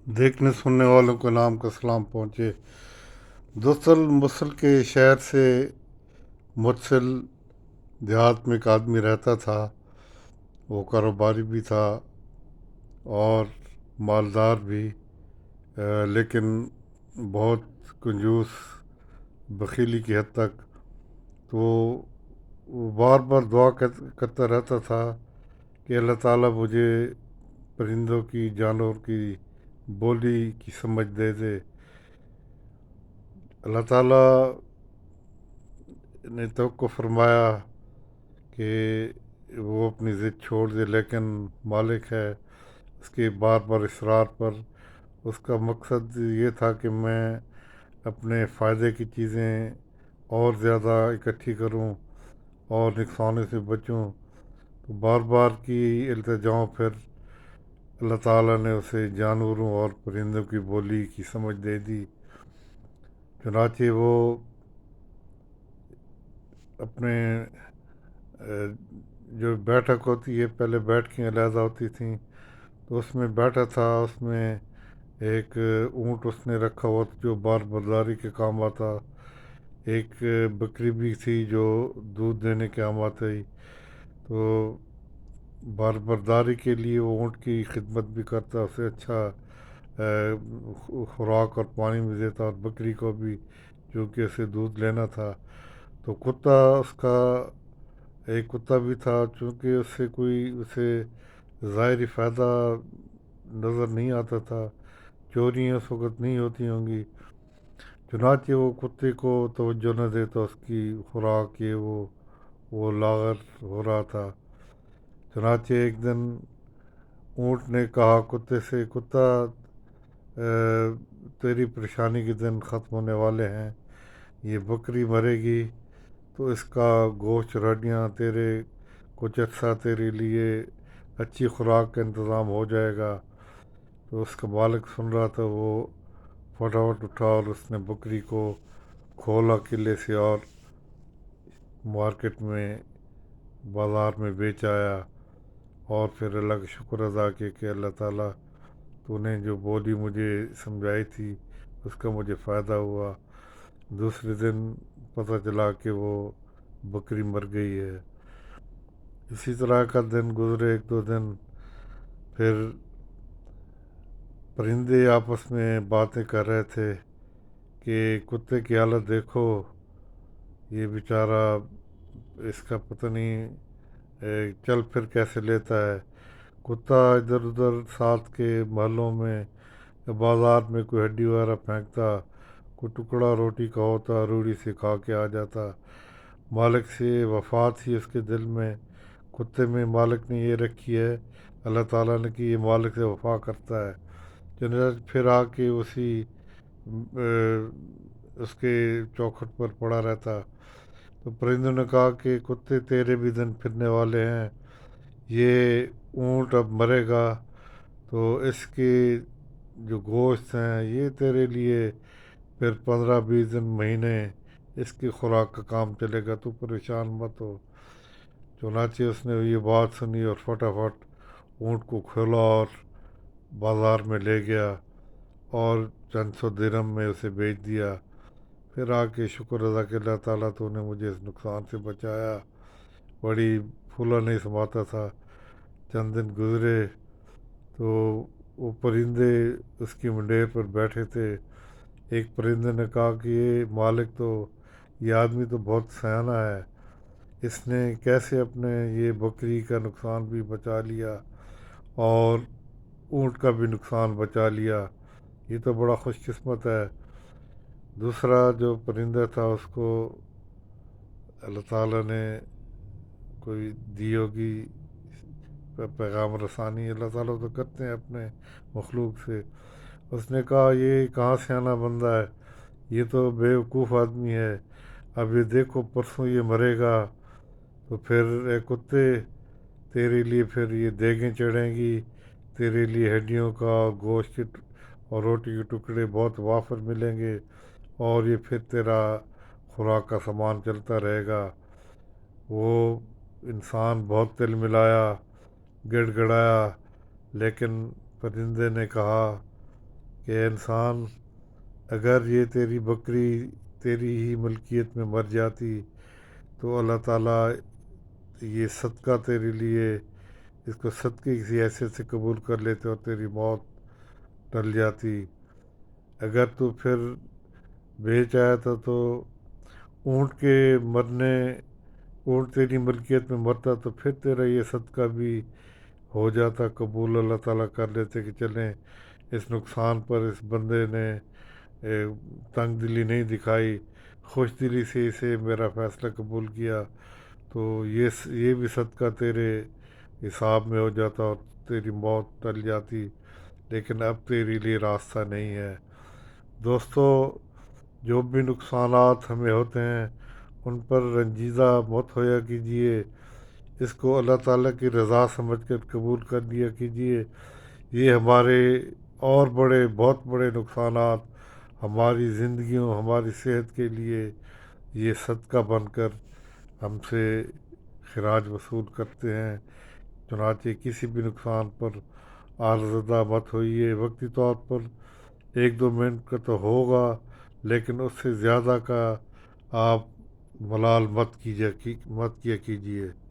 देखने सुनने वालों को नाम का सलाम पहुँचे। दरअसल मुसल के शहर से मुतसिल देहात में एक आदमी रहता था। वो कारोबारी भी था और मालदार भी, लेकिन बहुत कंजूस, बखीली की हद तक। तो वो बार बार दुआ करता रहता था कि अल्लाह ताला मुझे परिंदों की, जानवर की बोली की समझ दे दे। अल्लाह ताला ने तो फरमाया कि वो अपनी ज़िद छोड़ दे, लेकिन मालिक है उसके बार बार इसरार पर। उसका मकसद ये था कि मैं अपने फ़ायदे की चीज़ें और ज़्यादा इकट्ठी करूं और नुकसान से बचूं। तो बार बार की इल्तिजाओं फिर अल्लाह ताला ने उसे जानवरों और परिंदों की बोली की समझ दे दी। चुनाचे वो अपने जो बैठक होती है, पहले बैठकें अलहदा होती थी, तो उसमें बैठा था। उसमें एक ऊँट उसने रखा हुआ था जो बार बारदारी के काम आता। एक बकरी भी थी जो दूध देने के काम आती। तो बार बारदारी के लिए वो ऊँट की खिदमत भी करता, उसे अच्छा खुराक और पानी भी देता, और बकरी को भी जो कि उसे दूध लेना था। तो कुत्ता उसका एक कुत्ता भी था, चूँकि उससे कोई उसे ज़ाहिरी फ़ायदा नज़र नहीं आता था, चोरियाँ उस वक़्त नहीं होती होंगी। चुनाचे वो कुत्ते को तवज्जो न देता, उसकी खुराक ये वो लागर हो रहा था। चुनाचे एक दिन ऊँट ने कहा कुत्ते से, कुत्ता तेरी परेशानी के दिन ख़त्म होने वाले हैं। ये बकरी मरेगी तो इसका गोश्त हड्डियाँ तेरे कुछ अर्सा तेरे लिए अच्छी खुराक का इंतज़ाम हो जाएगा। तो उसका मालिक सुन रहा था, वो फटाफट उठा और उसने बकरी को खोला किले से और मार्केट में, बाज़ार में बेच आया। और फिर अल्लाह का शुक्र अदा किया कि अल्लाह ताला तूने जो बोली मुझे समझाई थी उसका मुझे फ़ायदा हुआ। दूसरे दिन पता चला कि वो बकरी मर गई है। इसी तरह का दिन गुज़रे, एक दो दिन। फिर परिंदे आपस में बातें कर रहे थे कि कुत्ते की हालत देखो, ये बेचारा, इसका पता नहीं चल फिर कैसे लेता है। कुत्ता इधर उधर साथ के महलों में, बाज़ार में कोई हड्डी वगैरह फेंकता, कोई टुकड़ा रोटी का होता, रूढ़ी से खा के आ जाता। मालिक से वफ़ा थी उसके दिल में, कुत्ते में मालिक ने ये रखी है अल्लाह ताला ने कि ये मालिक से वफ़ा करता है। जब फिर आके उसी उसके चौखट पर पड़ा रहता। तो परिंदों ने कहा कि कुत्ते तेरे भी दिन फिरने वाले हैं, ये ऊँट अब मरेगा तो इसके जो गोश्त हैं ये तेरे लिए फिर 15-20 दिन, महीने इसकी खुराक का काम चलेगा, तू परेशान मत हो। चुनाचे उसने ये बात सुनी और फटाफट ऊँट को खोला और बाज़ार में ले गया और चंद सौ दिरहम में उसे बेच दिया। फिर आके शुक्र अदा कि अल्लाह ताला तूने मुझे इस नुकसान से बचाया। बड़ी फूला नहीं समाता था। चंद दिन गुज़रे तो वो परिंदे उसकी मंडेर पर बैठे थे। एक परिंदे ने कहा कि ये मालिक तो, ये आदमी तो बहुत सयाना है, इसने कैसे अपने ये बकरी का नुकसान भी बचा लिया और ऊँट का भी नुकसान बचा लिया, ये तो बड़ा खुशकिस्मत है। दूसरा जो परिंदा था उसको अल्लाह ताला ने कोई दी होगी पैगाम रसानी, अल्लाह ताला तो करते हैं अपने मखलूक से। उसने कहा ये कहाँ से आना बंदा है, ये तो बेवकूफ़ आदमी है। अब ये देखो परसों ये मरेगा तो फिर ए कुत्ते, तेरे लिए फिर ये देगें चढ़ेंगी, तेरे लिए हड्डियों का, गोश्त के और रोटी के टुकड़े बहुत वाफर मिलेंगे, और ये फिर तेरा खुराक का सामान चलता रहेगा। वो इंसान बहुत तिल मिलाया, गिड़गिड़ाया, लेकिन परिंदे ने कहा کہ اے انسان، اگر یہ تیری بکری تیری ہی ملکیت میں مر جاتی تو اللہ تعالیٰ یہ صدقہ تیرے لیے اس کو صدقے کسی حیثیت سے قبول کر لیتے اور تیری موت ٹل جاتی۔ اگر تو پھر بیچ آیا تھا تو اونٹ کے مرنے اونٹ تیری ملکیت میں مرتا تو پھر تیرا یہ صدقہ بھی ہو جاتا قبول، اللہ تعالیٰ کر لیتے کہ چلیں اس نقصان پر اس بندے نے تنگ دلی نہیں دکھائی، خوش دلی سے اسے میرا فیصلہ قبول کیا، تو یہ بھی صدقہ تیرے حساب میں ہو جاتا اور تیری موت ٹل جاتی، لیکن اب تیرے لیے راستہ نہیں ہے۔ دوستو، جو بھی نقصانات ہمیں ہوتے ہیں ان پر رنجیدہ مت ہویا کیجیے، اس کو اللہ تعالیٰ کی رضا سمجھ کر قبول کر لیا کیجیے۔ یہ ہمارے اور بہت بڑے نقصانات ہماری زندگیوں، ہماری صحت کے لیے یہ صدقہ بن کر ہم سے خراج وصول کرتے ہیں۔ چنانچہ کسی بھی نقصان پر آرزدہ مت ہوئیے، وقتی طور پر 1-2 منٹ کا تو ہوگا، لیکن اس سے زیادہ کا آپ ملال مت کیا کیجیے۔